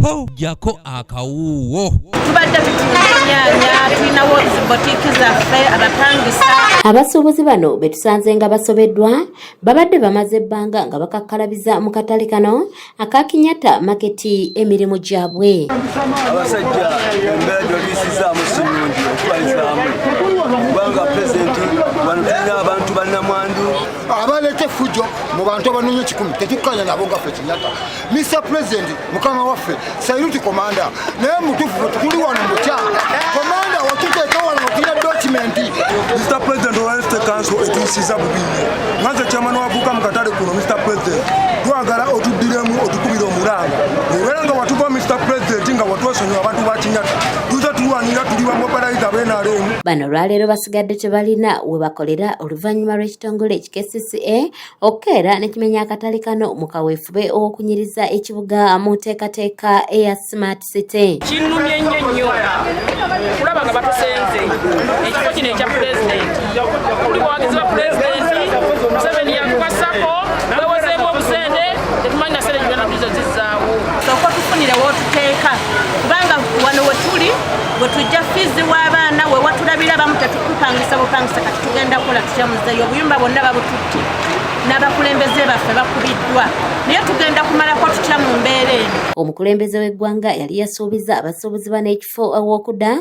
po jako akawuwo. Tubadde tutunyaanya tulinawo botiki zaffe abapangisa. Abasuubuzi bano betusanze nga basobeddwa babadde bamaze ebbanga nga bakakkalabiza mu katale kano akakinyata maketi emirimu gyabwe. Abasajja embeera gy'olisizaamu si nnungi okubalizaamu kubanga pulezidenti wano tulina abantu bannamwandu abaleeta effujjo mu bantu abanoonya 10 tetukkaanya nabo nga ffe Kinyata. Mr. President mukama waffe Saluti komanda naye mutuufu tuli wano mukyanga komanda watuteeka wano okira dokimenti. Mr. President olwaleete kanso etuusiza bubi nganze kyamana wavuuka mu katale kuno. Mr. President twagala otuddiremu otukubira omulanga era nga watuva Mr. President nga watwesonyiwa abantu ba Kinyata tuze tulwanira tuli bamwebalayiza b'NRM. Bano olwaleero basigadde tebalina we bakolera oluvannyuma lw'ekitongole kcca okukeera n'ekimenya akatale kano mu kaweefube ow'okunyiriza ekibuga mu nteekateeka eya Smart City. Kinnumye nnyo kulaba nga batusenze ekifo kino ekya pulezidenti tuli bawagizi ba pulezidenti Museveni yakukwasako bewezeemu obusende tetumanyi na sente gigenda tulizo zizzaawo. Sooka tufunire w'otuteeka kubanga wano we tuli bwe tujja fiizi w'abaana we watulabira bamu tetukupangisa bupangisa kati tugenda kukola tukyamuzeeyo obuyumba bwonna babututte n'abakulembeze baffe bakubiddwa naye tugenda kumalako tutya mu mbeera eno. Omukulembeze w'eggwanga yali yasuubiza abasuubuzi bano ekifo aw'okudda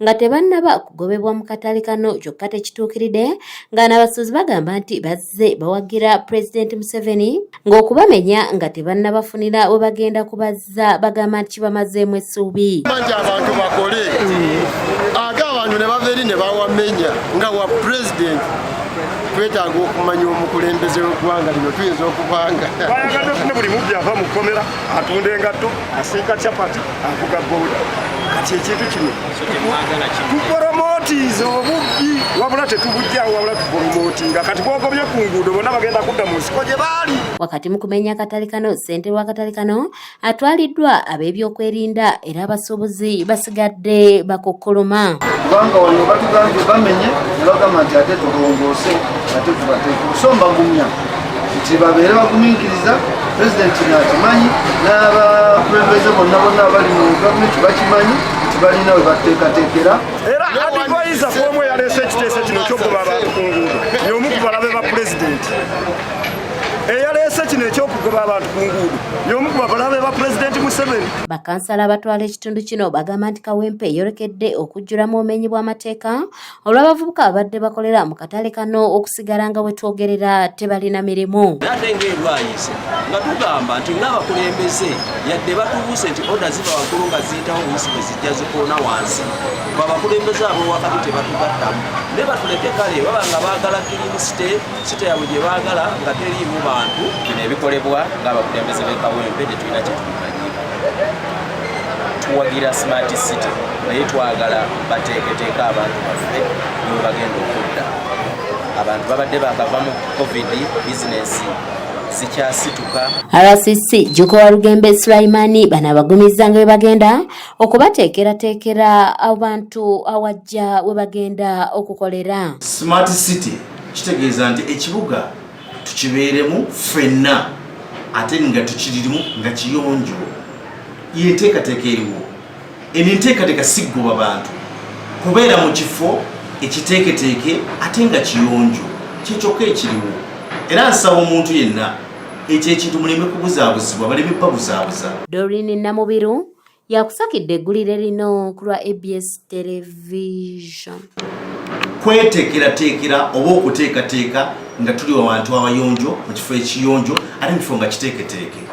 nga tebannaba kugobebwa mu katale kano kyokka tekituukiridde nga n'abasuubuzi bagamba nti bazze bawagira Pulezidenti Museveni ng'okubamenya nga tebannabafunira we bagenda kubazza bagamba nti kibamazeemu essuubi. Banja abantu bakole ate abantu ne bava eri ne bawamenya nga wa President. Twetaaga okumanya omukulembeze w'eggwanga lino tuyinza okubanga Bayagadde kune buli mubbi ava mu kkomera atunda engatto asiika capati avuga booda kati ekintu kino tuporomootiiza obubbi wabula tetubujjawo wabula tuporomootinga kati bwogobye ku nguudo bonna bagenda kudda mu nsiko gye baali. Wakati mu kumenya akatale kano ssentebe w'akatale kano atwaliddwa ab'ebyokwerinda era abasuubuzi basigadde bakukkuluma. Kubanga wano batugambye bamenye ne bagamba nti ate tulongoose ate tubateeke kusomba gumya nti babeere bagumingiriza pulezidenti n'akimanyi n'abakulembeze bonna abali mu gavumenti bakimanyi nti balina we bateekateekera. Era adivaiza foomu eyaleese ekiteeso kino ky'okugoba abantu ku nguudo y'omu ku balabe ba pulezidenti. Eyaleese kino ekyokugoba abantu ku nguudo y'omu ku balabe ba Pulezidenti Museveni. Bakansala abatwala ekitundu kino bagamba nti Kawempe yolekedde okujjulamu obumenyi bw'amateeka olw'abavubuka abadde bakolera mu katale kano okusigala nga we twogerera tebalina mirimu. ate ng'endwayise nga tugamba nti ng'abakulembeze yadde batubuuse nti oda ziva waggulu nga ziyitawo obuyisi bwe zijja zikoona wansi abakulembeze abo wakati tebatugattamu ne batuleke kale baba nga baagala kirini site yabwe gye baagala nga teriimu bantu. Bino ebikolebwa ng'abakulembeze b'e Kawempe tetulina kye tubimanyi. Tuwagira Smart City naye twagala bateeketeeka abantu baffe niwe bagenda okudda. Abantu babadde bakava mu COVID bizinesi zikyasituka. RCC Juko wa Rugembe Sulaimani bano abagumiza nga we bagenda okubateekerateekera abantu awajja we bagenda okukolera. Smart City kitegeeza nti ekibuga tukibeeremu ffenna ate nga tukiririmu nga kiyonjo yenteekateeka eriwo. Eno enteekateeka siggoba bantu kubeera mu kifo ekiteeketeeke ate nga kiyonjo kyekyokka ekiriwo. Era nsaba omuntu yenna ekyo ekintu muleme kubuzaabuzibwa baleme babuzaabuza. Doreen Namubiru yakusakidde eggulire lino ku lwa ABS Television. Kweteekerateekera oba okuteekateeka nga tuli abantu abayonjo mu kifo ekiyonjo ate mu kifo nga kiteeketeeke.